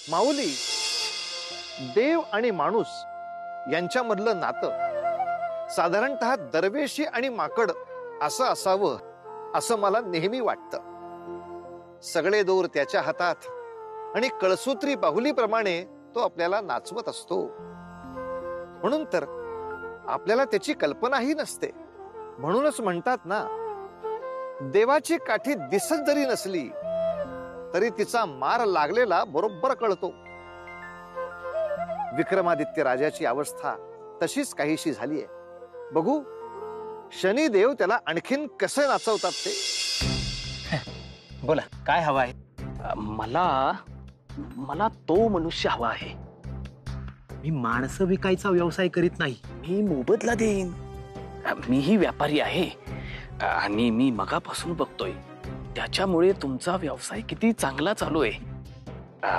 माऊली, देव आणि माणूस यांच्यामधलं नातं साधारणतः दरवेशी आणि माकड असं असावं असं मला नेहमी वाटतं। सगळे दोर त्याच्या हातात आणि कळसूत्री बाहुलीप्रमाणे तो आपल्याला नाचवत असतो। म्हणून तर आपल्याला त्याची कल्पनाही नसते। म्हणूनच म्हणतात ना, देवाची काठी दिसत जरी नसली तरी तिचा मार लागलेला बरोबर कळतो। विक्रमादित्य राजाची अवस्था तशीच काहीशी झालीये। बघू शनिदेव त्याला आणखीन कसे नाचवतात ते। बोला, काय हवं आहे? मला तो मनुष्य हवा आहे। मी माणसं विकायचा व्यवसाय करीत नाही, मी मोबदला देईन। मीही व्यापारी आहे आणि मी मगापासून बघतोय त्याच्यामुळे तुमचा व्यवसाय किती चांगला चालू आहे।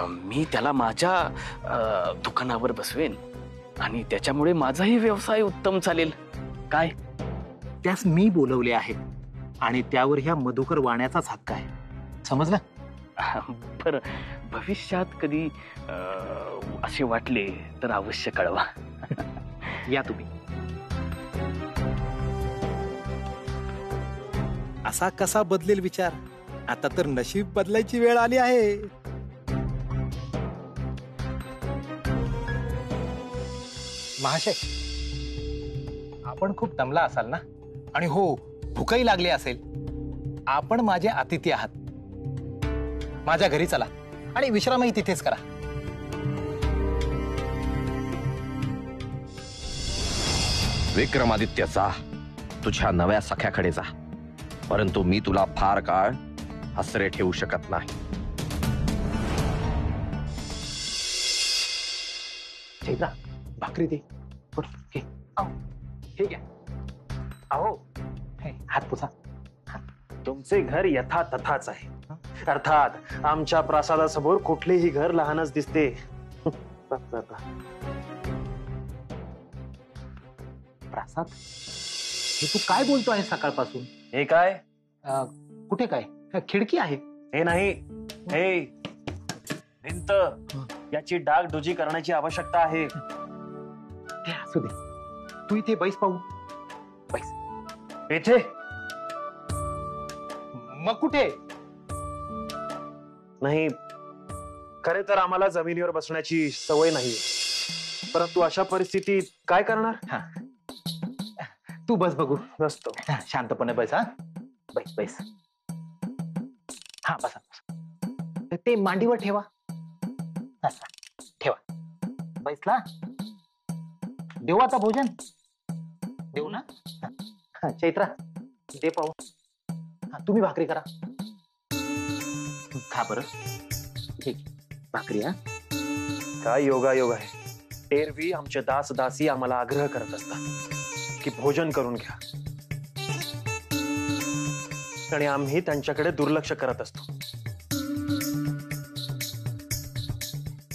मी त्याला माझ्या दुकानावर बसवेन आणि त्याच्यामुळे माझाही व्यवसाय उत्तम चालेल। काय? त्यास मी बोलवले आहे आणि त्यावर ह्या मधुकर वाण्याचाच हक्क आहे, समजलं? बर, भविष्यात कधी असे वाटले तर अवश्य कळवा। या तुम्ही। असा कसा बदलेल विचार? आता तर नशीब बदलायची वेळ आली आहे। महाशय, आपण खूप दमला असाल ना? आणि हो, भूकही लागली असेल। आपण माझे अतिथी आहात। माझ्या घरी चला आणि विश्रामही तिथेच करा। विक्रमादित्य, जा तुझ्या नव्या सख्याकडे जा, परंतु मी तुला फार काळ हसरे ठेवू शकत नाही। चैत्रा, भाकरी दे। हे घ्या। अहो, हात पुसा। तुमचे घर यथा तथाच आहे। अर्थात आमच्या प्रासादासमोर कुठलेही घर लहानच दिसते। प्रासाद? हे तू काय बोलतो आहे सकाळपासून? हे काय? कुठे काय? खिडकी आहे। हे नाही, हे भिंत। याची डागडुजी करण्याची आवश्यकता आहे। हे असू दे, तू इथे बैस पाहू। बैस। इथे? मग कुठे? नाही, खरे तर आम्हाला जमिनीवर बसण्याची सवय नाही, परंतु अशा परिस्थितीत काय करणार? तू बस बघू। बसतो। शांतपणे बैस। हा, बैस बैस। हा, बसा। ते मांडीवर ठेवा। ठेवा। बैसला? देऊ आता भोजन? देऊ ना? चैत्रा, दे पाहू। तुम्ही भाकरी करा। खा बरं। ठीक, भाकरी। हा, काय योगायोग आहे। एरवी आमचे दास दासी आम्हाला आग्रह करत असतात की भोजन करून घ्या, आणि आम्ही त्यांच्याकडे दुर्लक्ष करत असतो।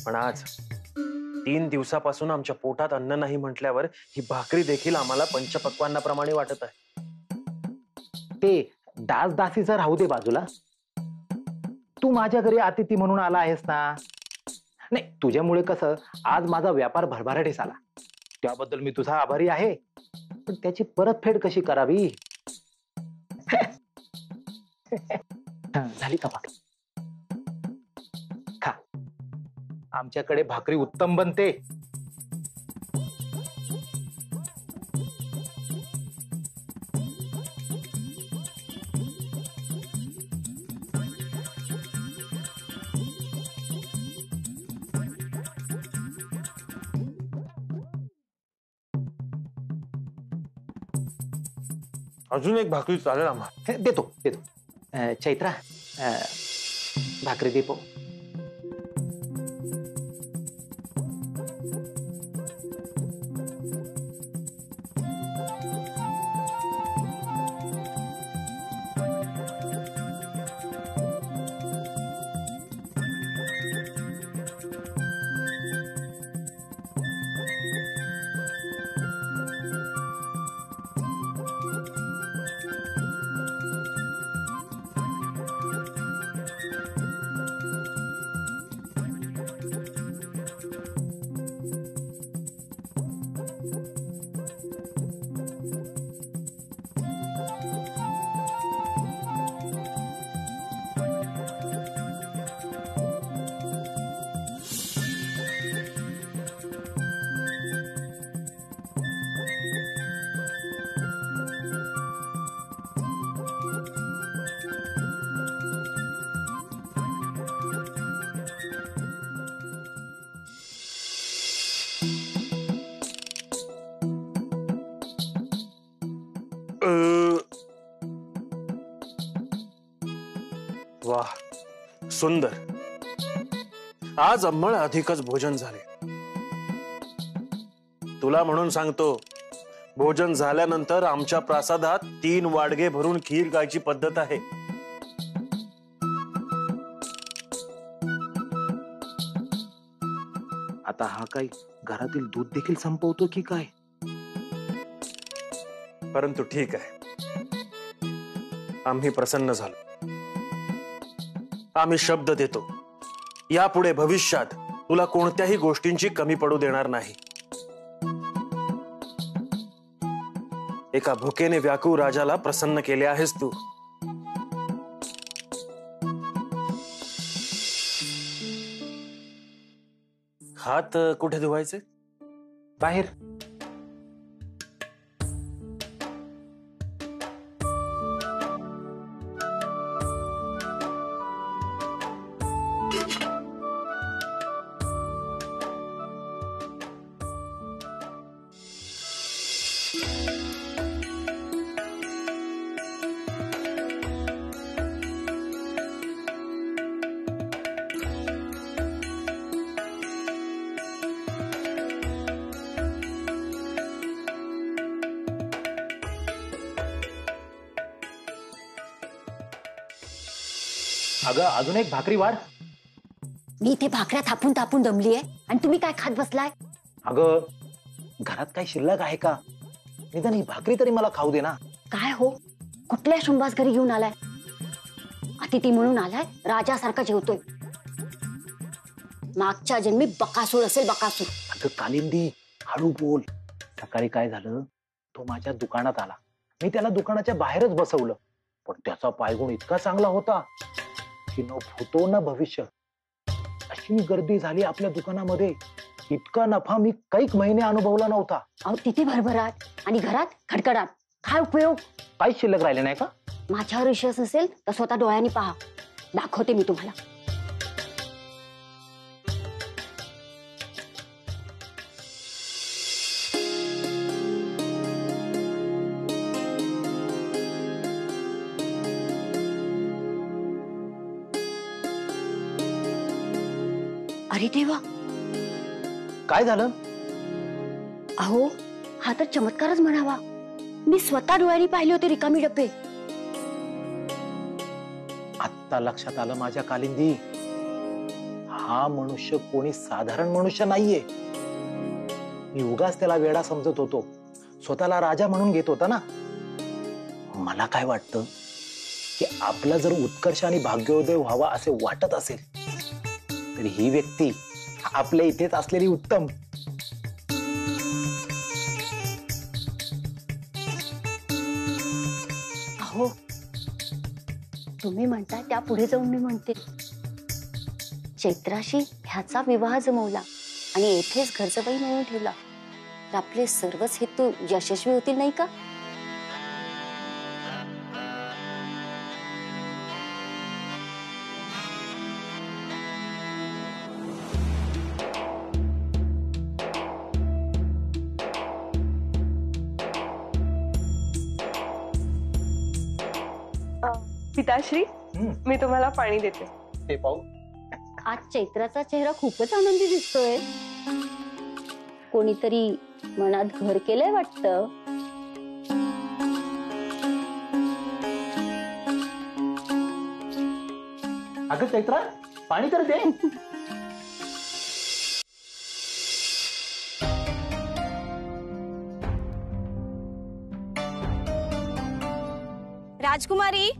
पण आज 3 दिवसापासून आमच्या पोटात अन्न नाही म्हटल्यावर ही भाकरी देखील आम्हाला पंचपक्वान्नाप्रमाणे वाटत आहे। ते दास दासीचं राहू दे बाजूला। तू माझ्या घरी अतिथी म्हणून आला आहेस ना? नाही, तुझ्यामुळे कसं आज माझा व्यापार भरभराटीस आला, त्याबद्दल मी तुझा आभारी आहे। पण त्याची परतफेड कशी करावी? झाली का भाकरी? खा। आमच्याकडे भाकरी उत्तम बनते। अजून एक भाकरी चालेल आम्हाला? देतो देतो। चैत्रा, भाकरी दे पाहू। वाह, सुंदर. आज अंमळ अधिकच भोजन झाले. तुला म्हणून सांगतो, भोजन झाल्यानंतर आमच्या प्रासादात 3 वाडगे भरून खीर गायची पद्धत आहे. आता हा काय घरातील दूध देखील संपवतो की काय? परंतु ठीक आहे, आम्ही प्रसन्न झालो. आम्ही शब्द देतो, यापुढे भविष्यात तुला कोणत्याही गोष्टींची कमी पडू देणार नाही. एका भुकेने व्याकुळ राजाला प्रसन्न केले आहेस तू. हात कुठे धुवायचे? बाहेर. अगं अजून एक भाकरी वाढ. मी इथे भाकऱ्या थापून थापून दमली आहे आणि तुम्ही काय खात बसलाय? अगं घरात काही शिल्लक आहे का? निदान ही भाकरी तरी मला खाऊ दे ना. काय हो, कुठल्या शुंभास घरी घेऊन आलाय? अतिथी म्हणून आलाय, राजासारखा जेवतोय. मागच्या जन्मी बकासूर असेल, बकासूर. अगं कालिंदी, हळू बोल. सकाळी काय झालं, तो माझ्या दुकानात आला. मी त्याला दुकानाच्या बाहेरच बसवलं, पण त्याचा पायगुण इतका चांगला होता की न भूतो न भविष्य. अशी गर्दी झाली आपल्या दुकानामध्ये, इतका नफा मी कैक महिने अनुभवला नव्हता. अहो तिथे भरभराट आणि घरात खडखडाट. काय उपयोग? काहीच शिल्लक राहिले नाही का? माझ्यावर विश्वास असेल तर स्वतः डोळ्यांनी पहा, दाखवते मी तुम्हाला. अरे देवा, काय झालं? अहो हा तर चमत्कारच म्हणावा. मी स्वतः डोळ्यांनी पाहिले होते रिकामी डब्बे. आत्ता लक्षात आलं माझ्या कालिंदी, हा मनुष्य कोणी साधारण मनुष्य नाहीये. मी उगाच त्याला वेडा समजत होतो, स्वतःला राजा म्हणून घेत होता ना. मला काय वाटतं की आपला जर उत्कर्ष आणि भाग्योदय व्हावा असे वाटत असेल तर ही व्यक्ती आपल्या इथेच असलेली उत्तम. अहो तुम्ही म्हणताय त्या पुढे जाऊन मी म्हणते, चैत्राशी ह्याचा विवाह जमवला आणि येथेच घरजबाई म्हणून ठेवला तर आपले सर्वच हेतू यशस्वी होतील नाही का? पिताश्री, मी तुम्हाला पाणी देते. ते पाहू. आज चैत्राचा चेहरा खूपच आनंदी दिसतोय. कोणीतरी मनात घर केलंय वाटतं. अगं चैत्रा, पाणी तर दे. राजकुमारी,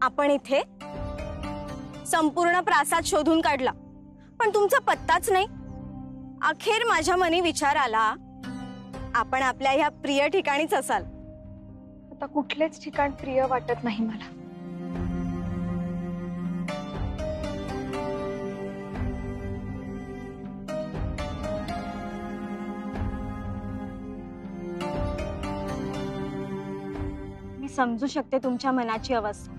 आपण इथे संपूर्ण प्रासाद शोधून काढला पण तुमचा पत्ताच नाही. अखेर माझ्या मनी विचार आला, आपण आपल्या ह्या प्रिय ठिकाणीच असाल. आता कुठलेच ठिकाण प्रिय वाटत नाही मला. मी समजू शकते तुमच्या मनाची अवस्था,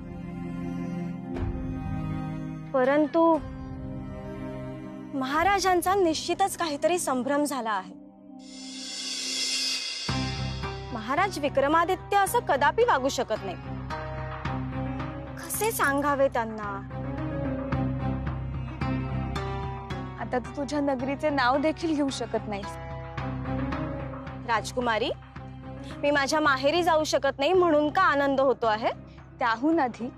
परंतु महाराजांचा निश्चितच काहीतरी संभ्रम झाला आहे. महाराज विक्रमादित्य असं कदापि वागू शकत नाही. कसे सांगावे त्यांना? आता तू तुझ्या नगरीचे नाव देखील घेऊ शकत नाहीस. राजकुमारी, मी माझ्या माहेरी जाऊ शकत नाही म्हणून का आनंद होतो आहे? त्याहून आधी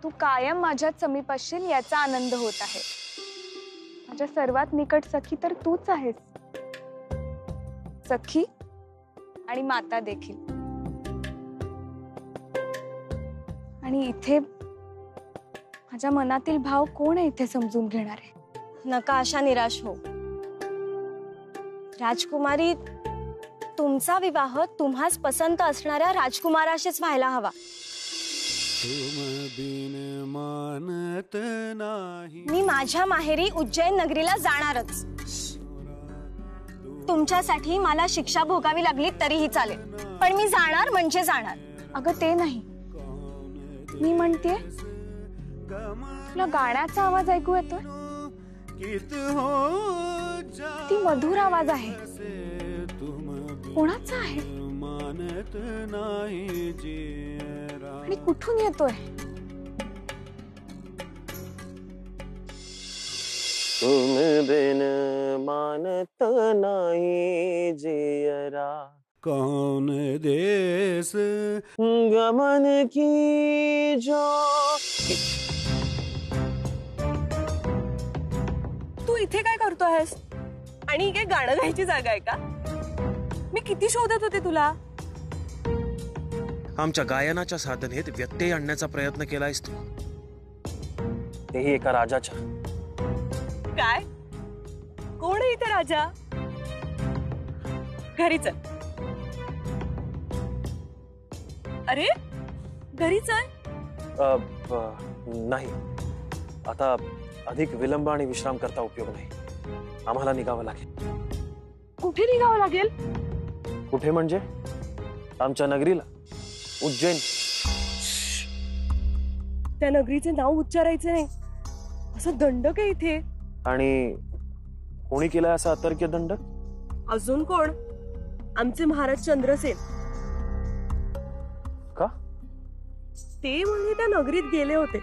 तू कायम माझ्या समीप असशील याचा आनंद होत आहे. माझ्या सर्वात निकट सखी तर तूच आहेस. सखी आणि माता देखील. आणि इथे माझ्या मनातील भाव कोण आहे इथे समजून घेणारे? नका अशा निराश हो. राजकुमारी, तुमचा विवाह तुम्हाच पसंत असणाऱ्या राजकुमाराशीच व्हायला हवा. मी माझ्या माहेरी उज्जैन नगरीला जाणारच. तुमच्यासाठी मला शिक्षा भोगावी लागली तरीही चालेल, पण मी जाणार म्हणजे जाणार. अगं ते नाही, मी म्हणते तुला गाण्याचा आवाज ऐकू येतोय. ती मधुर आवाज आहे. कोणाचा आहे आणि कुठून येतोय? तुम बिन मानत नाही जियरा, कौन देश गमन की जो. तू इथे काय करतोयस? आणि काय गाणं गायची जागा आहे का? मी किती शोधत होते तुला. आमच्या गायनाच्या साधनेत व्यत्यय आणण्याचा प्रयत्न केलायस तू, तेही एका राजाच्या. काय? कोण आहे इथे राजा? घरी चल. अरे घरी चल. नाही, आता अधिक विलंब आणि विश्राम करता उपयोग नाही. आम्हाला निघावं लागेल. कुठे निघावं लागेल? कुठे म्हणजे आमच्या नगरीला, उज्जैन. त्या नगरीचे नाव उच्चारायचे नाही असं दंडक आहे इथे. आणि कोणी केलाय असा अतर्क्य दंडक? अजून कोण? आमचे महाराज चंद्रसेन. का? ते म्हणजे त्या नगरीत गेले होते.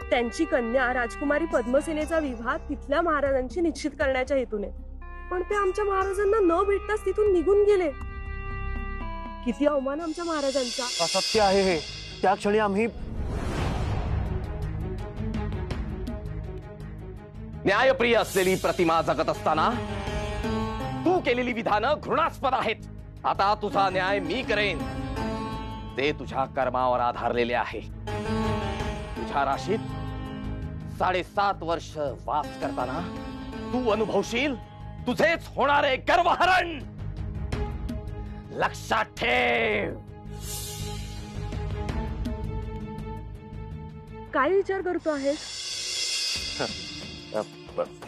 त्यांची कन्या राजकुमारी पद्मसेनेचा विवाह तिथल्या महाराजांशी निश्चित करण्याच्या हेतूने. पण ते आमच्या महाराजांना न भेटताच तिथून निघून गेले. किती अवमान आमच्या महाराजांचा. असत्य आहे हे. त्या क्षणी आम्ही न्यायप्रिय असलेली प्रतिमा जगत असताना तू केलेली विधानं घृणास्पद आहेत. आता तुझा न्याय मी करेन. ते तुझ्या कर्मावर आधारलेले आहे. तुझ्या राशीत 7.5 वर्ष वास करताना तू अनुभवशील तुझेच होणारे गर्वहरण. लक्षात ठेव. काय विचार करतो आहेस?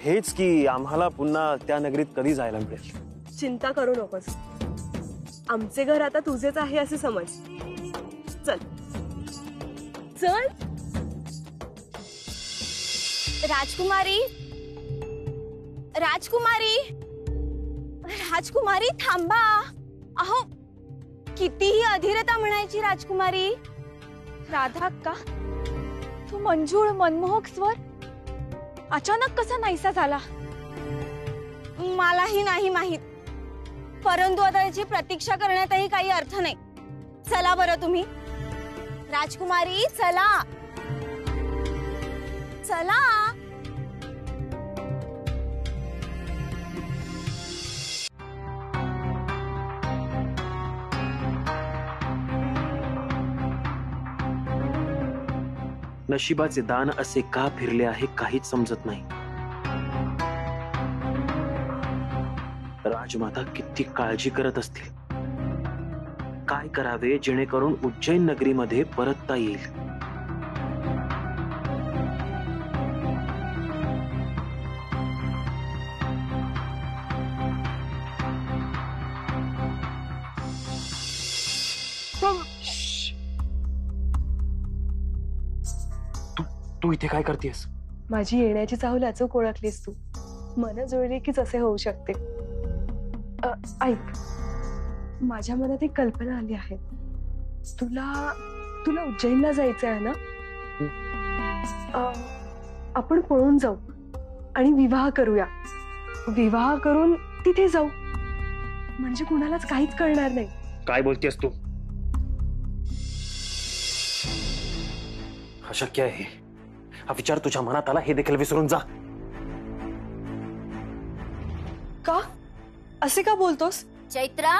हेच की आम्हाला पुन्हा त्या नगरीत कधी जायला मिळेल. चिंता करू नकोस. आमचे घर आता तुझेच आहे असे समज. चल चल. राजकुमारी, राजकुमारी, राजकुमारी थांबा. अहो कितीही अधीरता म्हणायची राजकुमारी. राधा का? तू मंजूळ मनमोहक स्वर अचानक कसा नाहीसा झाला? मलाही नाही माहित, परंतु आता याची प्रतीक्षा करण्यातही काही अर्थ नाही. चला बरं तुम्ही. राजकुमारी चला चला. नशिबाचे दान असे का फिरले आहे काहीच समजत नाही. राजमाता किती काळजी करत असतील. काय करावे जेणेकरून उज्जैन नगरीमध्ये परतता येईल? तू इथे काय करतेस? माझी येण्याची चाहूल अचूक ओळखलीस तू. मन जुळली की जसे होऊ शकते. ऐक, माझ्या मनात एक कल्पना आली आहे. तुला तुला उज्जैनला जायचं आहे ना? आपण पळून जाऊ आणि विवाह करूया. विवाह करून तिथे जाऊ, म्हणजे कुणालाच काहीच कळणार नाही. काय बोलतेस तू? अशक्य आहे. हा विचार तुझ्या मनात आला हे देखील विसरून जा. का? असे का बोलतोस? चैत्रा,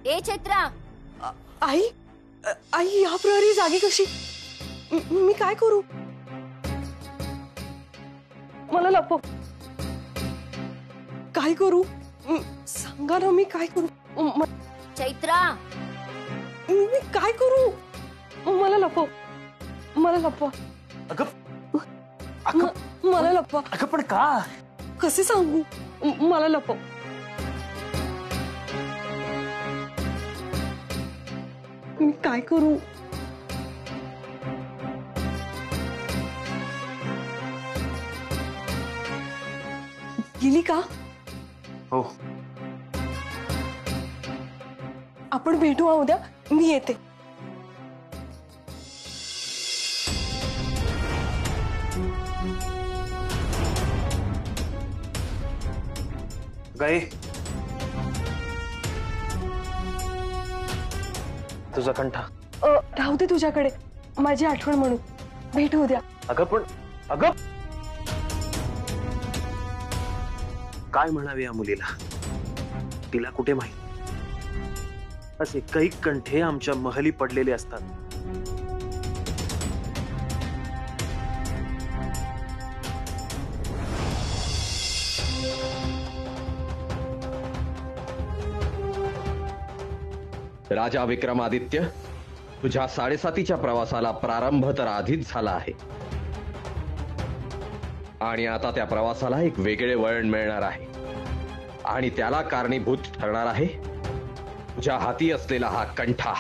ए चैत्रा. आई, आई या प्रहरी जागी कशी? मी काय करू? मला लपव. काय करू? सांगा ना, मी काय करू? चैत्रा, मी काय करू? मला लपव. मला लपवा. मला लपवा. अगं पण का? कसे सांगू? मला लपव. मी काय करू? गेली का? हो. आपण भेटू उद्या. मी येते. गाई, तुझा कंठा. राहू दे तुझ्याकडे, माझी आठवण म्हणून. भेटू उद्या. अगं पण अगं काय म्हणावे या मुलीला? तिला कुठे माहित असे कैक कंठे आमच्या महली पडलेले असतात. राजा विक्रमादित्य, तुझ्या 7.5च्या प्रवासाला प्रारंभ तर आधीच झाला आहे आणि आता त्या प्रवासाला एक वेगळे वळण मिळणार आहे आणि त्याला कारणीभूत ठरणार आहे तुझ्या हाती असलेला हा कंठा.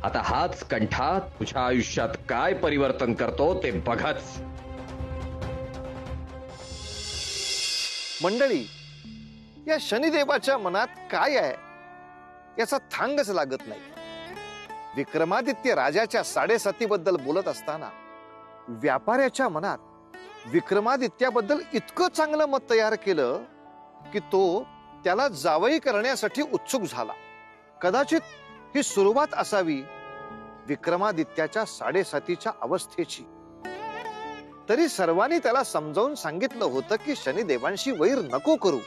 आता हाच कंठा तुझ्या आयुष्यात काय परिवर्तन करतो ते बघच. मंडळी, या शनिदेवाच्या मनात काय आहे याचा थांगच लागत नाही. विक्रमादित्य राजाच्या 7.5 बद्दल बोलत असताना व्यापाऱ्याच्या मनात विक्रमादित्याबद्दल इतकं चांगलं मत तयार केलं की तो त्याला जावई करण्यासाठी उत्सुक झाला. कदाचित ही सुरुवात असावी विक्रमादित्याच्या 7.5च्या अवस्थेची. तरी सर्वांनी त्याला समजावून सांगितलं होतं की शनिदेवांशी वैर नको करू,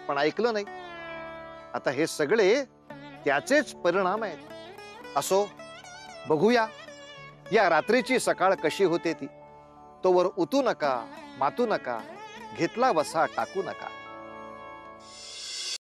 पण ऐकलं नाही. आता हे सगळे त्याचेच परिणाम आहेत. असो, बघूया या रात्रीची सकाळ कशी होते ती. तोवर उतू नका, मातू नका, घेतला वसा टाकू नका.